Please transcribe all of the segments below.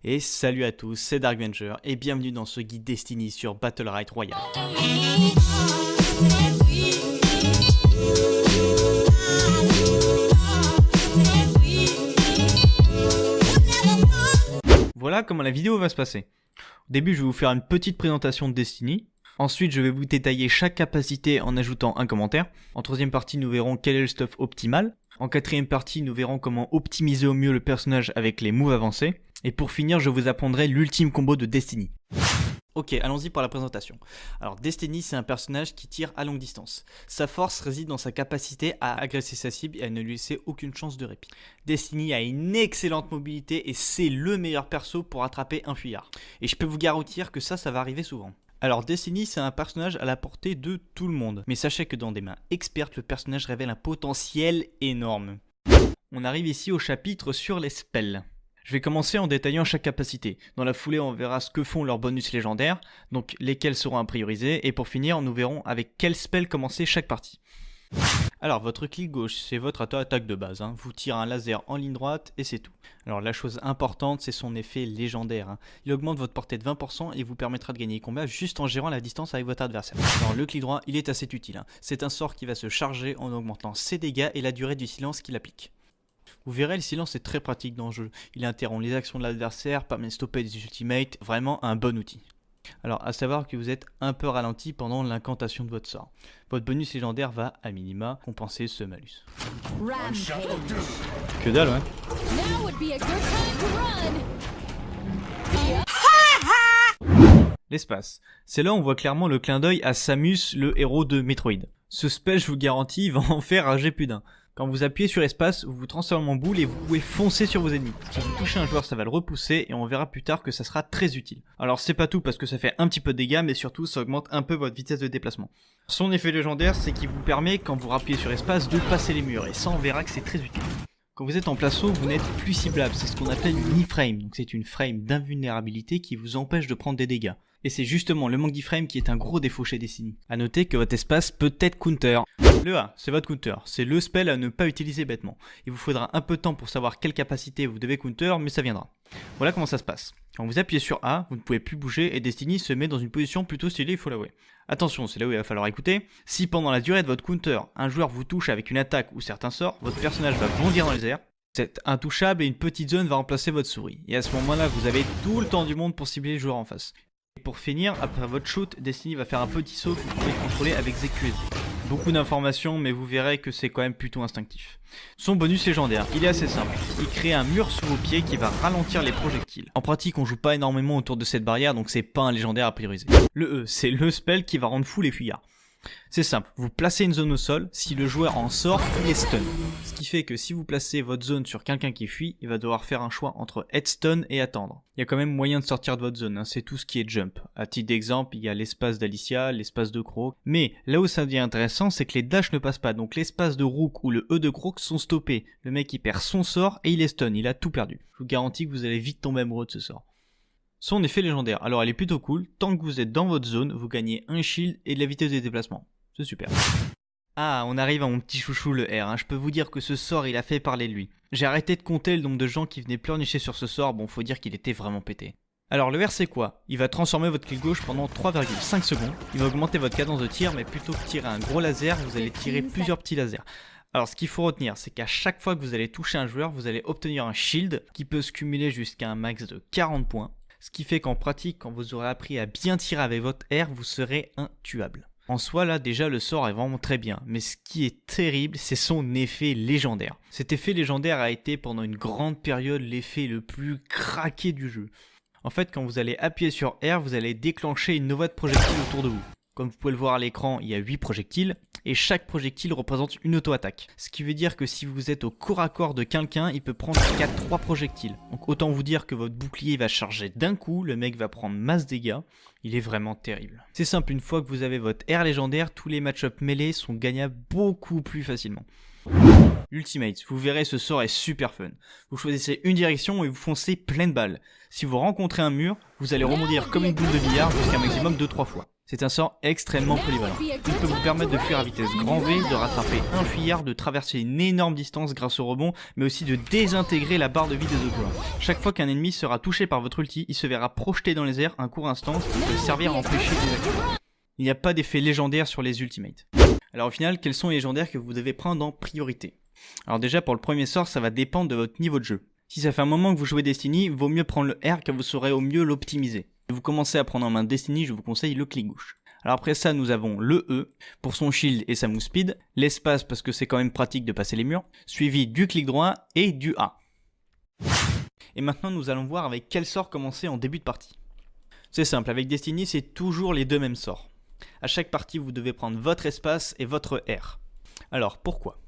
Et salut à tous, c'est Darkvenger et bienvenue dans ce guide Destiny sur Battlerite Royale. Voilà comment la vidéo va se passer. Au début, je vais vous faire une petite présentation de Destiny. Ensuite, je vais vous détailler chaque capacité en ajoutant un commentaire. En troisième partie, nous verrons quel est le stuff optimal. En quatrième partie, nous verrons comment optimiser au mieux le personnage avec les moves avancés. Et pour finir, je vous apprendrai l'ultime combo de Destiny. Ok, allons-y pour la présentation. Alors, Destiny, c'est un personnage qui tire à longue distance. Sa force réside dans sa capacité à agresser sa cible et à ne lui laisser aucune chance de répit. Destiny a une excellente mobilité et c'est le meilleur perso pour attraper un fuyard. Et je peux vous garantir que ça va arriver souvent. Alors Destiny, c'est un personnage à la portée de tout le monde. Mais sachez que dans des mains expertes, le personnage révèle un potentiel énorme. On arrive ici au chapitre sur les spells. Je vais commencer en détaillant chaque capacité. Dans la foulée, on verra ce que font leurs bonus légendaires, donc lesquels seront à prioriser, et pour finir, nous verrons avec quel spell commencer chaque partie. Alors, votre clic gauche, c'est votre attaque de base, vous tirez un laser en ligne droite et c'est tout. Alors, la chose importante, c'est son effet légendaire. Il augmente votre portée de 20% et vous permettra de gagner les combats juste en gérant la distance avec votre adversaire. Alors, le clic droit, il est assez utile. C'est un sort qui va se charger en augmentant ses dégâts et la durée du silence qu'il applique. Vous verrez, le silence est très pratique dans le jeu. Il interrompt les actions de l'adversaire, permet de stopper des ultimates, vraiment un bon outil. Alors, à savoir que vous êtes un peu ralenti pendant l'incantation de votre sort. Votre bonus légendaire va, à minima, compenser ce malus. Que dalle, ouais. L'espace. C'est là où on voit clairement le clin d'œil à Samus, le héros de Metroid. Ce spell, je vous garantis, va en faire rager plus d'un. Quand vous appuyez sur espace, vous vous transformez en boule et vous pouvez foncer sur vos ennemis. Si vous touchez un joueur, ça va le repousser et on verra plus tard que ça sera très utile. Alors c'est pas tout parce que ça fait un petit peu de dégâts, mais surtout ça augmente un peu votre vitesse de déplacement. Son effet légendaire, c'est qu'il vous permet, quand vous rappuyez sur espace, de passer les murs et ça on verra que c'est très utile. Quand vous êtes en place haut, vous n'êtes plus ciblable, c'est ce qu'on appelle une iframe. Donc c'est une frame d'invulnérabilité qui vous empêche de prendre des dégâts. Et c'est justement le manque d'iframe qui est un gros défaut chez Destiny. A noter que votre espace peut être counter. Le A, c'est votre counter, c'est le spell à ne pas utiliser bêtement. Il vous faudra un peu de temps pour savoir quelle capacité vous devez counter, mais ça viendra. Voilà comment ça se passe. Quand vous appuyez sur A, vous ne pouvez plus bouger et Destiny se met dans une position plutôt stylée, il faut l'avouer. Attention, c'est là où il va falloir écouter. Si pendant la durée de votre counter, un joueur vous touche avec une attaque ou certains sorts, votre personnage va bondir dans les airs. C'est intouchable et une petite zone va remplacer votre souris. Et à ce moment-là, vous avez tout le temps du monde pour cibler les joueurs en face. Et pour finir, après votre shoot, Destiny va faire un petit saut que vous pouvez contrôler avec ZQSD. Beaucoup d'informations, mais vous verrez que c'est quand même plutôt instinctif. Son bonus légendaire, il est assez simple. Il crée un mur sous vos pieds qui va ralentir les projectiles. En pratique, on joue pas énormément autour de cette barrière, donc c'est pas un légendaire à prioriser. Le E, c'est le spell qui va rendre fou les fuyards. C'est simple, vous placez une zone au sol, si le joueur en sort, il est stun. Ce qui fait que si vous placez votre zone sur quelqu'un qui fuit, il va devoir faire un choix entre être stun et attendre. Il y a quand même moyen de sortir de votre zone, c'est tout ce qui est jump. À titre d'exemple, il y a l'espace d'Alicia, l'espace de Croc. Mais là où ça devient intéressant, c'est que les dash ne passent pas, donc l'espace de Rook ou le E de Croc sont stoppés. Le mec il perd son sort et il est stun, il a tout perdu. Je vous garantis que vous allez vite tomber amoureux de ce sort. Son effet légendaire, alors elle est plutôt cool, tant que vous êtes dans votre zone, vous gagnez un shield et de la vitesse de déplacement. C'est super. Ah, on arrive à mon petit chouchou le R, je peux vous dire que ce sort il a fait parler de lui. J'ai arrêté de compter le nombre de gens qui venaient pleurnicher sur ce sort, bon faut dire qu'il était vraiment pété. Alors le R c'est quoi? Il va transformer votre clic gauche pendant 3,5 secondes, il va augmenter votre cadence de tir, mais plutôt que tirer un gros laser, vous allez tirer plusieurs petits lasers. Alors ce qu'il faut retenir, c'est qu'à chaque fois que vous allez toucher un joueur, vous allez obtenir un shield qui peut se cumuler jusqu'à un max de 40 points. Ce qui fait qu'en pratique, quand vous aurez appris à bien tirer avec votre R, vous serez intuable. En soi, là, déjà, le sort est vraiment très bien. Mais ce qui est terrible, c'est son effet légendaire. Cet effet légendaire a été, pendant une grande période, l'effet le plus craqué du jeu. En fait, quand vous allez appuyer sur R, vous allez déclencher une nova de projectiles autour de vous. Comme vous pouvez le voir à l'écran, il y a 8 projectiles, et chaque projectile représente une auto-attaque. Ce qui veut dire que si vous êtes au corps à corps de quelqu'un, il peut prendre jusqu'à 3 projectiles. Donc autant vous dire que votre bouclier va charger d'un coup, le mec va prendre masse dégâts, il est vraiment terrible. C'est simple, une fois que vous avez votre R légendaire, tous les match-up mêlés sont gagnables beaucoup plus facilement. Ultimate, vous verrez ce sort est super fun. Vous choisissez une direction et vous foncez plein de balles. Si vous rencontrez un mur, vous allez rebondir comme une boule de billard jusqu'à un maximum de 3 fois. C'est un sort extrêmement polyvalent. Il peut vous permettre de fuir à vitesse grand V, de rattraper un fuyard, de traverser une énorme distance grâce au rebond, mais aussi de désintégrer la barre de vie des autres joueurs. Chaque fois qu'un ennemi sera touché par votre ulti, il se verra projeté dans les airs un court instant, qui peut servir à empêcher des actions. Il n'y a pas d'effet légendaire sur les ultimates. Alors au final, quels sont les légendaires que vous devez prendre en priorité? Alors déjà pour le premier sort, ça va dépendre de votre niveau de jeu. Si ça fait un moment que vous jouez Destiny, vaut mieux prendre le R car vous saurez au mieux l'optimiser. Si vous commencez à prendre en main Destiny, je vous conseille le clic gauche. Alors après ça, nous avons le E pour son shield et sa move speed, l'espace parce que c'est quand même pratique de passer les murs, suivi du clic droit et du A. Et maintenant nous allons voir avec quel sort commencer en début de partie. C'est simple, avec Destiny c'est toujours les deux mêmes sorts. À chaque partie vous devez prendre votre espace et votre R. Alors pourquoi ?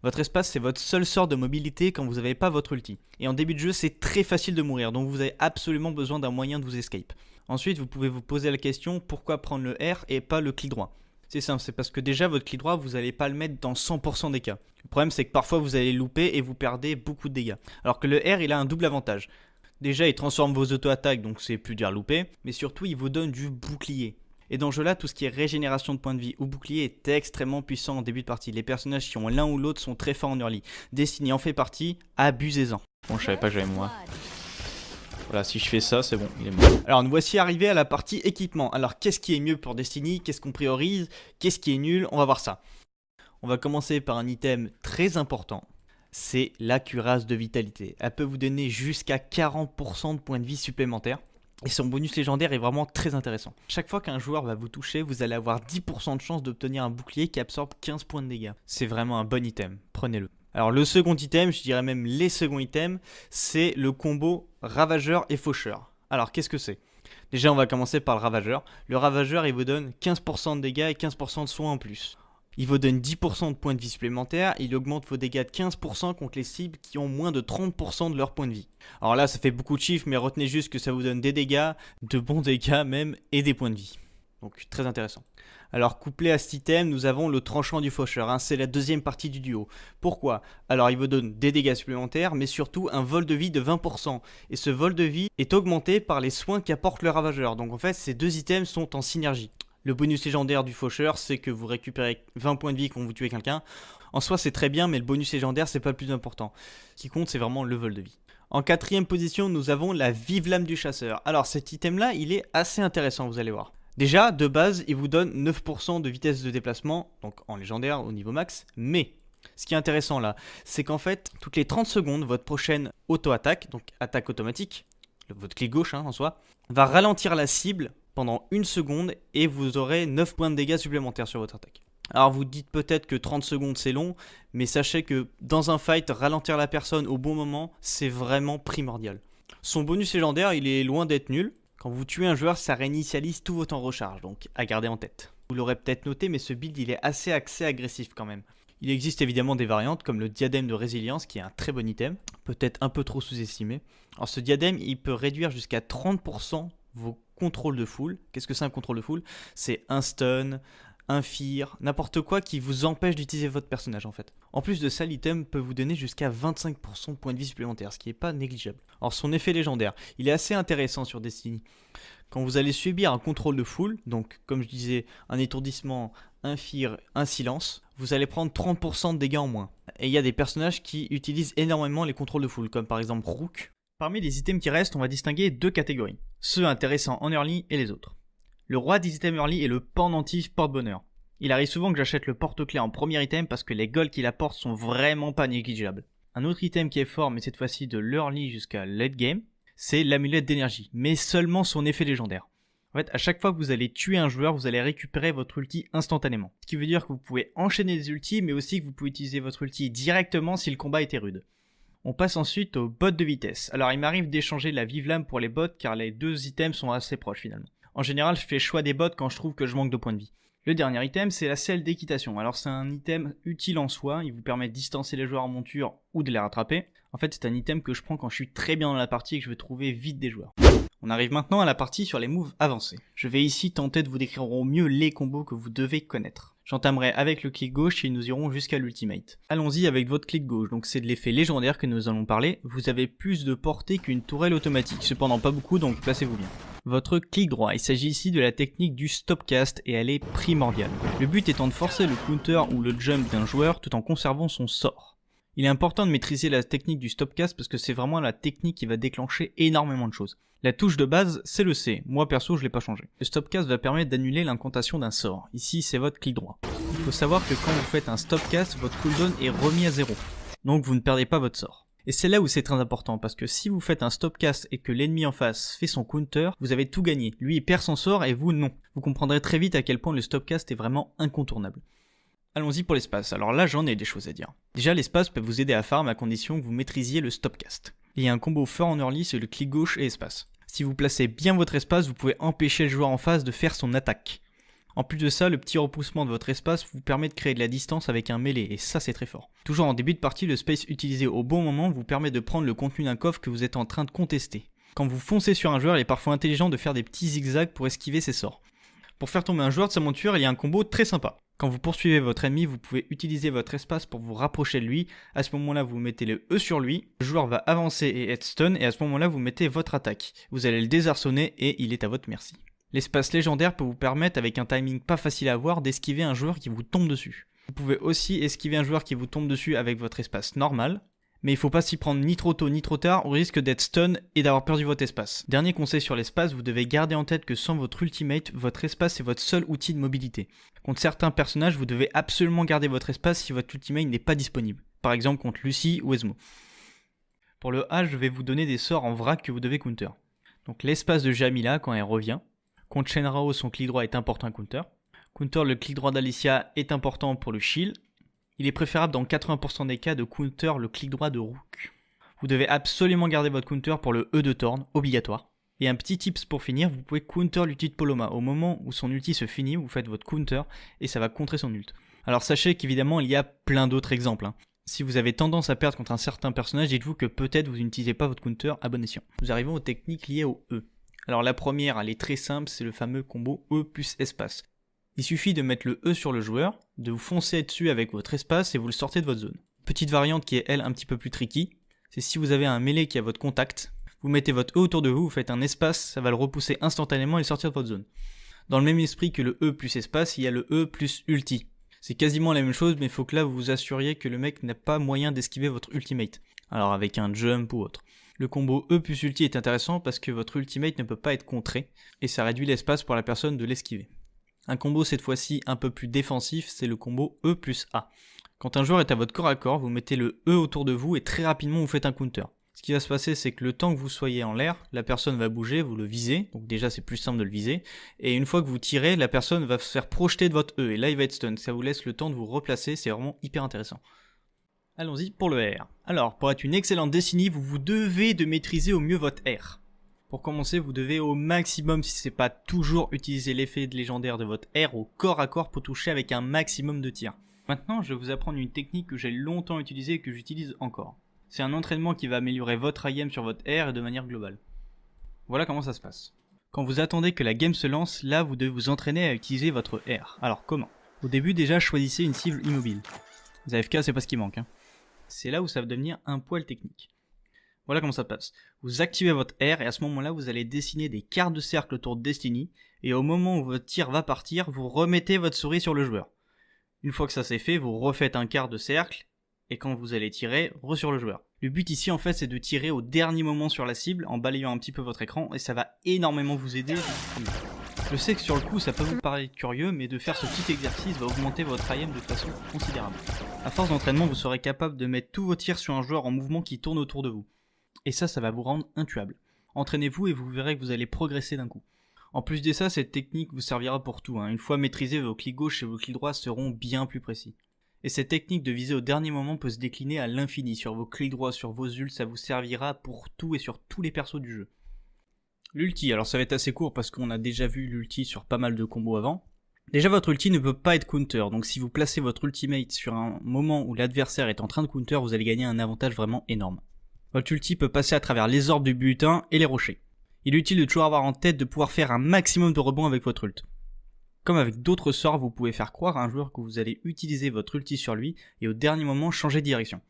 Votre espace c'est votre seul sort de mobilité quand vous n'avez pas votre ulti. Et en début de jeu c'est très facile de mourir, donc vous avez absolument besoin d'un moyen de vous escape. Ensuite vous pouvez vous poser la question pourquoi prendre le R et pas le clic droit. C'est simple, c'est parce que déjà votre clic droit vous n'allez pas le mettre dans 100% des cas. Le problème c'est que parfois vous allez louper et vous perdez beaucoup de dégâts. Alors que le R il a un double avantage. Déjà il transforme vos auto-attaques donc c'est plus dur à louper, mais surtout il vous donne du bouclier. Et dans ce jeu-là, tout ce qui est régénération de points de vie ou bouclier est extrêmement puissant en début de partie. Les personnages qui ont l'un ou l'autre sont très forts en early. Destiny en fait partie, abusez-en. Bon, je savais pas que j'avais moi. Voilà, si je fais ça, c'est bon, il est mort. Alors, nous voici arrivés à la partie équipement. Alors, qu'est-ce qui est mieux pour Destiny? Qu'est-ce qu'on priorise? Qu'est-ce qui est nul? On va voir ça. On va commencer par un item très important. C'est la cuirasse de vitalité. Elle peut vous donner jusqu'à 40% de points de vie supplémentaires. Et son bonus légendaire est vraiment très intéressant. Chaque fois qu'un joueur va vous toucher, vous allez avoir 10% de chance d'obtenir un bouclier qui absorbe 15 points de dégâts. C'est vraiment un bon item, prenez-le. Alors le second item, je dirais même les seconds items, c'est le combo Ravageur et Faucheur. Alors qu'est-ce que c'est? Déjà on va commencer par le Ravageur. Le Ravageur il vous donne 15% de dégâts et 15% de soins en plus. Il vous donne 10% de points de vie supplémentaires, il augmente vos dégâts de 15% contre les cibles qui ont moins de 30% de leur points de vie. Alors là ça fait beaucoup de chiffres mais retenez juste que ça vous donne des dégâts, de bons dégâts même et des points de vie. Donc très intéressant. Alors couplé à cet item nous avons le tranchant du faucheur, hein, c'est la deuxième partie du duo. Pourquoi? Alors il vous donne des dégâts supplémentaires mais surtout un vol de vie de 20%. Et ce vol de vie est augmenté par les soins qu'apporte le ravageur. Donc en fait ces deux items sont en synergie. Le bonus légendaire du faucheur, c'est que vous récupérez 20 points de vie quand vous tuez quelqu'un. En soi, c'est très bien, mais le bonus légendaire, c'est pas le plus important. Ce qui compte, c'est vraiment le vol de vie. En quatrième position, nous avons la vive lame du chasseur. Alors, cet item-là, il est assez intéressant, vous allez voir. Déjà, de base, il vous donne 9% de vitesse de déplacement, donc en légendaire au niveau max. Mais, ce qui est intéressant là, c'est qu'en fait, toutes les 30 secondes, votre prochaine auto-attaque, donc attaque automatique, votre clic gauche en soi, va ralentir la cible pendant 1 seconde et vous aurez 9 points de dégâts supplémentaires sur votre attaque. Alors vous dites peut-être que 30 secondes c'est long, mais sachez que dans un fight, ralentir la personne au bon moment, c'est vraiment primordial. Son bonus légendaire, il est loin d'être nul. Quand vous tuez un joueur, ça réinitialise tout votre temps de recharge, donc à garder en tête. Vous l'aurez peut-être noté, mais ce build il est assez axé agressif quand même. Il existe évidemment des variantes comme le diadème de résilience qui est un très bon item, peut-être un peu trop sous-estimé. Alors ce diadème, il peut réduire jusqu'à 30% vos contrôles de full. Qu'est-ce que c'est un contrôle de full? C'est un stun, un fear, n'importe quoi qui vous empêche d'utiliser votre personnage en fait. En plus de ça, l'item peut vous donner jusqu'à 25% de points de vie supplémentaires, ce qui n'est pas négligeable. Alors son effet légendaire, il est assez intéressant sur Destiny. Quand vous allez subir un contrôle de full, donc comme je disais, un étourdissement, un fear, un silence, vous allez prendre 30% de dégâts en moins. Et il y a des personnages qui utilisent énormément les contrôles de full, comme par exemple Rook. Parmi les items qui restent, on va distinguer deux catégories, ceux intéressants en early et les autres. Le roi des items early est le pendentif porte-bonheur. Il arrive souvent que j'achète le porte-clés en premier item parce que les golds qu'il apporte sont vraiment pas négligeables. Un autre item qui est fort, mais cette fois-ci de l'early jusqu'à late game, c'est l'amulette d'énergie, mais seulement son effet légendaire. En fait, à chaque fois que vous allez tuer un joueur, vous allez récupérer votre ulti instantanément. Ce qui veut dire que vous pouvez enchaîner des ultis, mais aussi que vous pouvez utiliser votre ulti directement si le combat était rude. On passe ensuite aux bots de vitesse. Alors il m'arrive d'échanger la vive lame pour les bots car les deux items sont assez proches finalement. En général, je fais choix des bots quand je trouve que je manque de points de vie. Le dernier item, c'est la selle d'équitation. Alors c'est un item utile en soi, il vous permet de distancer les joueurs en monture ou de les rattraper. En fait, c'est un item que je prends quand je suis très bien dans la partie et que je veux trouver vite des joueurs. On arrive maintenant à la partie sur les moves avancés. Je vais ici tenter de vous décrire au mieux les combos que vous devez connaître. J'entamerai avec le clic gauche et nous irons jusqu'à l'ultimate. Allons-y avec votre clic gauche, donc c'est de l'effet légendaire que nous allons parler. Vous avez plus de portée qu'une tourelle automatique, cependant pas beaucoup donc placez-vous bien. votre clic droit. Il s'agit ici de la technique du stopcast et elle est primordiale. Le but étant de forcer le counter ou le jump d'un joueur tout en conservant son sort. Il est important de maîtriser la technique du stopcast parce que c'est vraiment la technique qui va déclencher énormément de choses. La touche de base, c'est le C. Moi perso, je l'ai pas changé. Le stopcast va permettre d'annuler l'incantation d'un sort. Ici, c'est votre clic droit. Il faut savoir que quand vous faites un stopcast, votre cooldown est remis à 0. Donc vous ne perdez pas votre sort. Et c'est là où c'est très important, parce que si vous faites un stopcast et que l'ennemi en face fait son counter, vous avez tout gagné. Lui il perd son sort et vous non. Vous comprendrez très vite à quel point le stopcast est vraiment incontournable. Allons-y pour l'espace. Alors là j'en ai des choses à dire. Déjà l'espace peut vous aider à farm à condition que vous maîtrisiez le stopcast. Il y a un combo fort en early, c'est le clic gauche et espace. Si vous placez bien votre espace, vous pouvez empêcher le joueur en face de faire son attaque. En plus de ça, le petit repoussement de votre espace vous permet de créer de la distance avec un mêlée, et ça c'est très fort. Toujours en début de partie, le space utilisé au bon moment vous permet de prendre le contenu d'un coffre que vous êtes en train de contester. Quand vous foncez sur un joueur, il est parfois intelligent de faire des petits zigzags pour esquiver ses sorts. Pour faire tomber un joueur de sa monture, il y a un combo très sympa. Quand vous poursuivez votre ennemi, vous pouvez utiliser votre espace pour vous rapprocher de lui. À ce moment-là, vous mettez le E sur lui, le joueur va avancer et être stun, et à ce moment-là, vous mettez votre attaque. Vous allez le désarçonner et il est à votre merci. L'espace légendaire peut vous permettre, avec un timing pas facile à avoir, d'esquiver un joueur qui vous tombe dessus. Vous pouvez aussi esquiver un joueur qui vous tombe dessus avec votre espace normal, mais il faut pas s'y prendre ni trop tôt ni trop tard, au risque d'être stun et d'avoir perdu votre espace. Dernier conseil sur l'espace, vous devez garder en tête que sans votre ultimate, votre espace est votre seul outil de mobilité. Contre certains personnages, vous devez absolument garder votre espace si votre ultimate n'est pas disponible. Par exemple contre Lucy ou Ezmo. Pour le A, je vais vous donner des sorts en vrac que vous devez counter. Donc l'espace de Jamila quand elle revient. Contre Shenrao, son clic droit est important à counter. Counter, le clic droit d'Alicia est important pour le shield. Il est préférable dans 80% des cas de counter le clic droit de Rook. Vous devez absolument garder votre counter pour le E de Thorn, obligatoire. Et un petit tips pour finir, vous pouvez counter l'ulti de Poloma. Au moment où son ulti se finit, vous faites votre counter et ça va contrer son ult. Alors sachez qu'évidemment il y a plein d'autres exemples. Si vous avez tendance à perdre contre un certain personnage, dites-vous que peut-être vous n'utilisez pas votre counter à bon escient. Nous arrivons aux techniques liées au E. Alors la première, elle est très simple, c'est le fameux combo E plus espace. Il suffit de mettre le E sur le joueur, de vous foncer dessus avec votre espace et vous le sortez de votre zone. Petite variante qui est elle un petit peu plus tricky, c'est si vous avez un mêlé qui a votre contact, vous mettez votre E autour de vous, vous faites un espace, ça va le repousser instantanément et le sortir de votre zone. Dans le même esprit que le E plus espace, il y a le E plus ulti. C'est quasiment la même chose, mais il faut que là vous vous assuriez que le mec n'a pas moyen d'esquiver votre ultimate. Alors avec un jump ou autre. Le combo E plus ulti est intéressant parce que votre ultimate ne peut pas être contré, et ça réduit l'espace pour la personne de l'esquiver. Un combo cette fois-ci un peu plus défensif, c'est le combo E plus A. Quand un joueur est à votre corps à corps, vous mettez le E autour de vous et très rapidement vous faites un counter. Ce qui va se passer, c'est que le temps que vous soyez en l'air, la personne va bouger, vous le visez, donc déjà c'est plus simple de le viser, et une fois que vous tirez, la personne va se faire projeter de votre E, et là il va être stun, ça vous laisse le temps de vous replacer, c'est vraiment hyper intéressant. Allons-y pour le R. Alors, pour être une excellente Destiny, vous devez de maîtriser au mieux votre R. Pour commencer, vous devez au maximum, si c'est pas toujours, utiliser l'effet légendaire de votre R au corps à corps pour toucher avec un maximum de tirs. Maintenant, je vais vous apprendre une technique que j'ai longtemps utilisée et que j'utilise encore. C'est un entraînement qui va améliorer votre IM sur votre R et de manière globale. Voilà comment ça se passe. Quand vous attendez que la game se lance, là vous devez vous entraîner à utiliser votre R. Alors comment? Au début déjà, choisissez une cible immobile. Les AFK c'est pas ce qui manque. C'est là où ça va devenir un poil technique. Voilà comment ça passe. Vous activez votre R et à ce moment-là, vous allez dessiner des quarts de cercle autour de Destiny. Et au moment où votre tir va partir, vous remettez votre souris sur le joueur. Une fois que ça c'est fait, vous refaites un quart de cercle. Et quand vous allez tirer, sur le joueur. Le but ici en fait c'est de tirer au dernier moment sur la cible en balayant un petit peu votre écran. Et ça va énormément vous aider. Je sais que sur le coup ça peut vous paraître curieux, mais de faire ce petit exercice va augmenter votre IM de façon considérable. À force d'entraînement, vous serez capable de mettre tous vos tirs sur un joueur en mouvement qui tourne autour de vous. Et ça va vous rendre intuable. Entraînez-vous et vous verrez que vous allez progresser d'un coup. En plus de ça, cette technique vous servira pour tout. Une fois maîtrisé, vos clics gauche et vos clics droits seront bien plus précis. Et cette technique de viser au dernier moment peut se décliner à l'infini. Sur vos clics droits, sur vos ults, ça vous servira pour tout et sur tous les persos du jeu. L'ulti, alors ça va être assez court parce qu'on a déjà vu l'ulti sur pas mal de combos avant. Déjà votre ulti ne peut pas être counter, donc si vous placez votre ultimate sur un moment où l'adversaire est en train de counter, vous allez gagner un avantage vraiment énorme. Votre ulti peut passer à travers les orbes du butin et les rochers. Il est utile de toujours avoir en tête de pouvoir faire un maximum de rebonds avec votre ult. Comme avec d'autres sorts, vous pouvez faire croire à un joueur que vous allez utiliser votre ulti sur lui et au dernier moment changer de direction.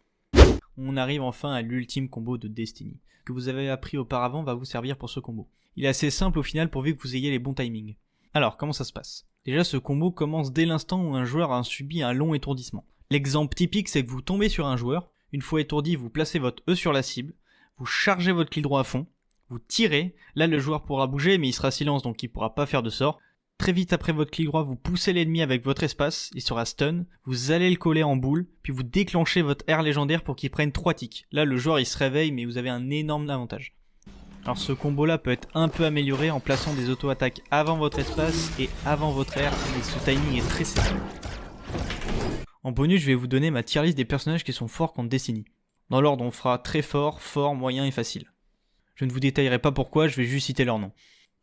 On arrive enfin à l'ultime combo de Destiny. Ce que vous avez appris auparavant va vous servir pour ce combo. Il est assez simple au final pourvu que vous ayez les bons timings. Alors, comment ça se passe? Déjà, ce combo commence dès l'instant où un joueur a subi un long étourdissement. L'exemple typique, c'est que vous tombez sur un joueur, une fois étourdi, vous placez votre E sur la cible, vous chargez votre clic droit à fond, vous tirez, là le joueur pourra bouger mais il sera silence donc il pourra pas faire de sort. Très vite après votre clic droit, vous poussez l'ennemi avec votre espace, il sera stun, vous allez le coller en boule, puis vous déclenchez votre R légendaire pour qu'il prenne 3 ticks. Là le joueur il se réveille mais vous avez un énorme avantage. Alors ce combo là peut être un peu amélioré en plaçant des auto-attaques avant votre espace et avant votre R, mais ce timing est très serré. En bonus je vais vous donner ma tier list des personnages qui sont forts contre Destiny. Dans l'ordre on fera très fort, fort, moyen et facile. Je ne vous détaillerai pas pourquoi, je vais juste citer leurs noms.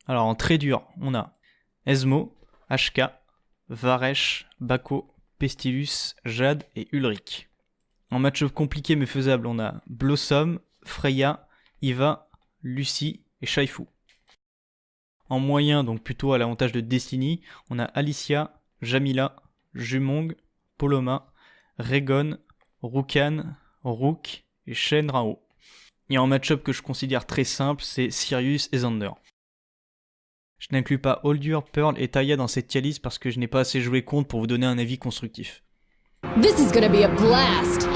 Alors en très dur, on a Ezmo, HK, Varesh, Bako, Pestilus, Jade et Ulrich. En match-up compliqué mais faisable, on a Blossom, Freya, Eva, Lucie et Shaifu. En moyen, donc plutôt à l'avantage de Destiny, on a Alicia, Jamila, Jumong, Poloma, Regon, Rukan, Rook et Shen Rao. Et en match-up que je considère très simple, c'est Sirius et Xander. Je n'inclus pas Holdur, Pearl et Taya dans cette tier list parce que je n'ai pas assez joué contre pour vous donner un avis constructif. This is gonna be a blast.